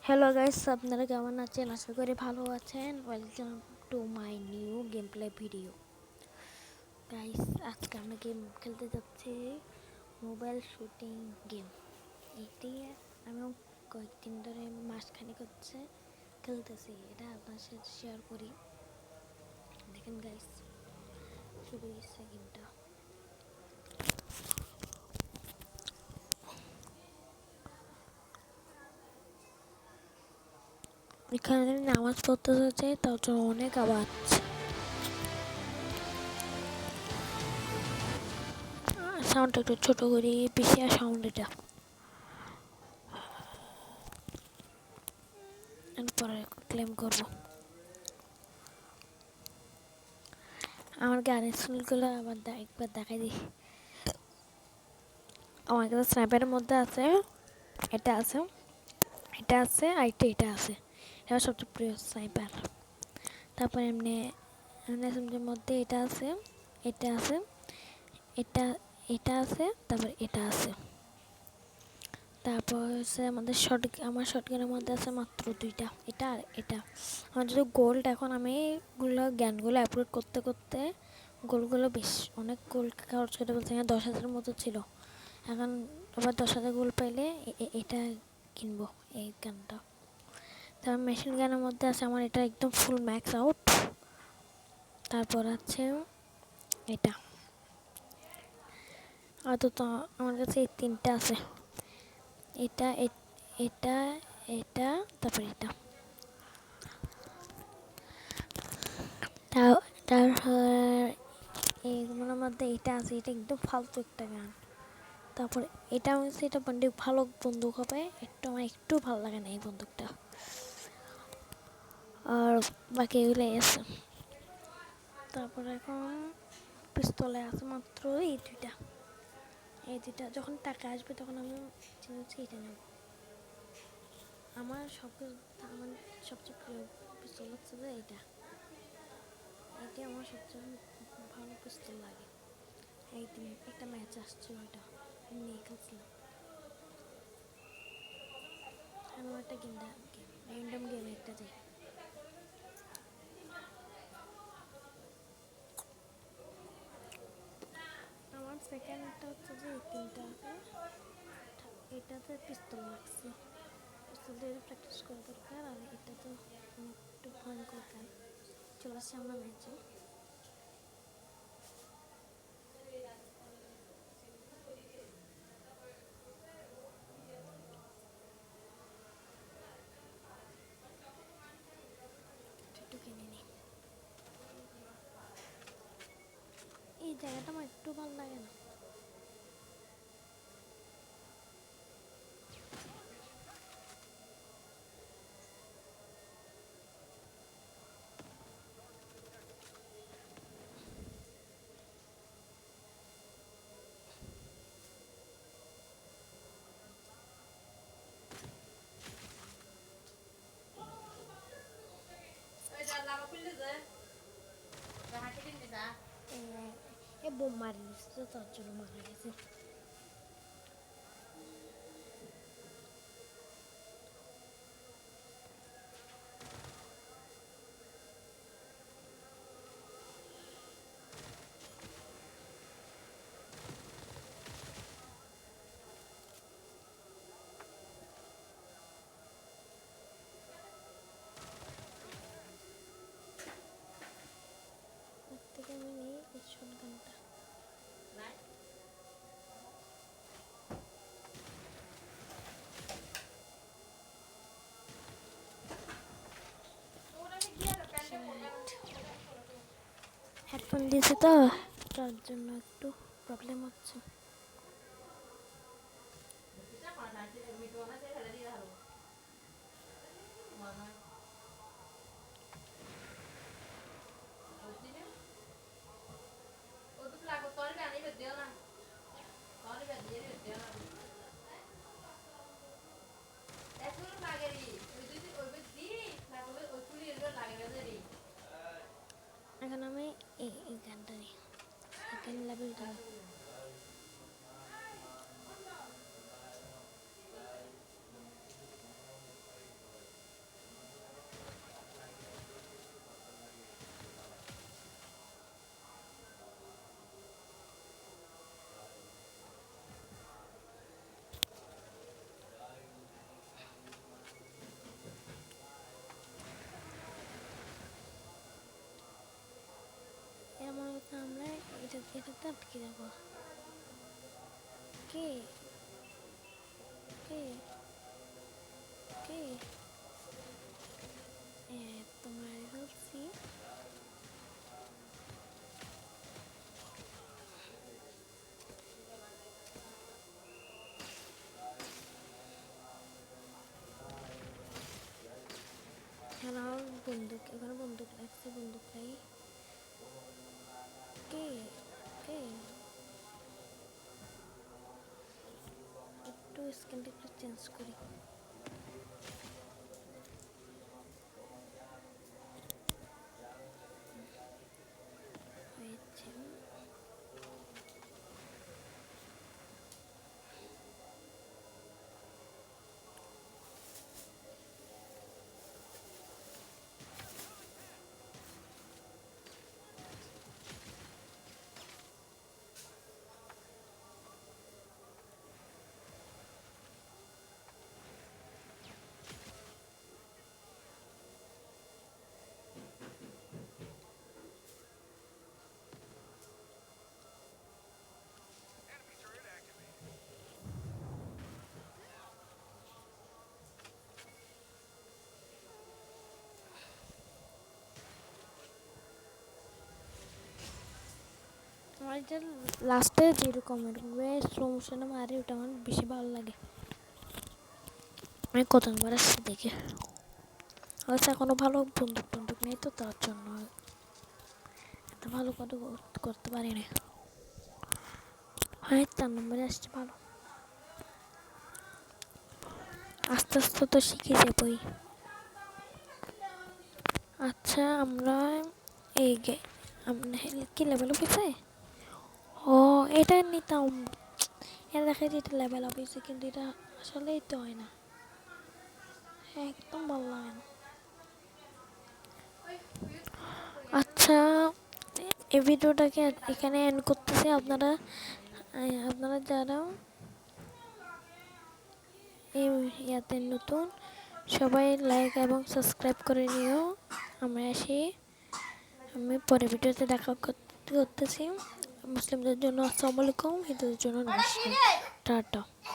Hello guys, আপনারা কেমন আছেন? আশা করি ভালো আছেন। Welcome to my new game play video. Guys, আজকে আমরা গেম খেলতে যাচ্ছি, মোবাইল শুটিং গেম। এটি আমি কয়েকদিন ধরে মাসখানেক হচ্ছে খেলতেছি। এটা আপনার সাথে শেয়ার করি। দেখেন গাইস, শুরু হয়েছে গেমটা। এখানে নামাজ পড়তে যাচ্ছে, তার জন্য অনেক আওয়াজ। সাউন্ডটা একটু ছোট করি, বেশি আর সাউন্ড এটা। পরে ক্লেম করবো। আমার গানের স্কুলগুলো আবার একবার দেখাই দিই। আমার কাছে স্ন্যাপের মধ্যে আছে, এটা আছে, এটা আছে, আর এটা আছে। এটা সবচেয়ে প্রিয় স্নাইপার। তারপর এমনি এমনির মধ্যে এটা আছে, এটা আছে, এটা এটা আছে, তারপর এটা আছে। তারপর হচ্ছে আমার শর্টগানের মধ্যে আছে মাত্র দুইটা, এটা আর এটা। আমার যদি গোল্ড, এখন আমি জ্ঞানগুলো আপলোড করতে করতে গোলগুলো বেশ অনেক গোল খরচ করে বলছে, 10,000 মতো ছিল। এখন আবার 10,000 গোল পাইলে এটা কিনবো, এই গানটা। তারপর মেশিন গানের মধ্যে আছে আমার এটা একদম ফুল ম্যাক্স আউট। তারপর আছে এটা। তো আমার কাছে এই তিনটা আছে, এটা এটা এটা, তারপর এটা। তারপর এইগুলোর মধ্যে এটা আছে, এটা একদম ফালতু একটা গান। তারপর এটা হচ্ছে, এটা বন্ধু ভালো বন্দুক হবে, আমার একটু ভালো লাগে না এই বন্দুকটা। আর বাকি এগুলোই আছে। তারপর এখন পিস্তলে আছে মাত্র এই দুইটা যখন টাকা আসবে তখন আমি চিনছি এটা নেব। আমার সবচেয়ে প্রিয় পিস্তল হচ্ছে যে এটা আমার সবচেয়ে ভালো পিস্তল লাগে। একদিন একটা ম্যাচ আসছিল, এটা নিয়ে খেলছিলাম। আমি একটা র্যান্ডম গেমে একটা যাই। আমার সেকেন্ডটা হচ্ছে যে এই তিনটা আছে, এটাতে পিস্তল লাগছে, পিস্তল দিয়ে প্র্যাকটিস করা দরকার। আর এটা তো একটু ভয়ঙ্কর গান। চলে আসছে আমরা ম্যাচে। একটু কিনে নিই। এই জায়গাটা আমার একটু ভালো লাগে না। বোম মারি দিচ্ছে, তার জন্য মারা গেছে। এর থেকে আমি নিই এই শট গানটা। হেডফোন দিয়েছে তো, তার জন্য একটু প্রবলেম হচ্ছে। এখন আমি এই গানটা নিই, সেকেন্ড লেভেলটা নিই। আটকে যাব। কে কে কে তোমার বলছি। এখানে বন্দুক, এখানে বন্দুক রাখছে, বন্দুক নাই। কে কে একটু স্ক্রিনটা একটু চেঞ্জ করি। হয়েছে। আমার এটা লাস্টে যেরকম স্লো মোশনে মারে ওটা আমার বেশি ভালো লাগে। আমি কতবার আসছি দেখে। আচ্ছা এখনো ভালো বন্দুক টন্দুক নেই তো, তার জন্য এত ভালো করে করতে পারি না। হয় 4 নম্বরে আসছে ভালো। আস্তে আস্তে তো শিখে যাবই। আচ্ছা আমরা এই কি লেভেল হয়েছে? ও এটা নিতাম। এটা দেখা যায় এটা লেভেল আপ হয়েছে, কিন্তু এটা আসলেই তো হয় না, একদম ভালো লাগে না। আচ্ছা এই ভিডিওটাকে এখানে এন্ড করতেছি। আপনারা যারা এই ইয়াতে নতুন, সবাই লাইক এবং সাবস্ক্রাইব করে নিও। আমি পরে ভিডিওতে দেখা করতেছি। মুসলিমদের জন্য আসসালামু আলাইকুম, হিন্দুদের জন্য নমস্কার, টাটা।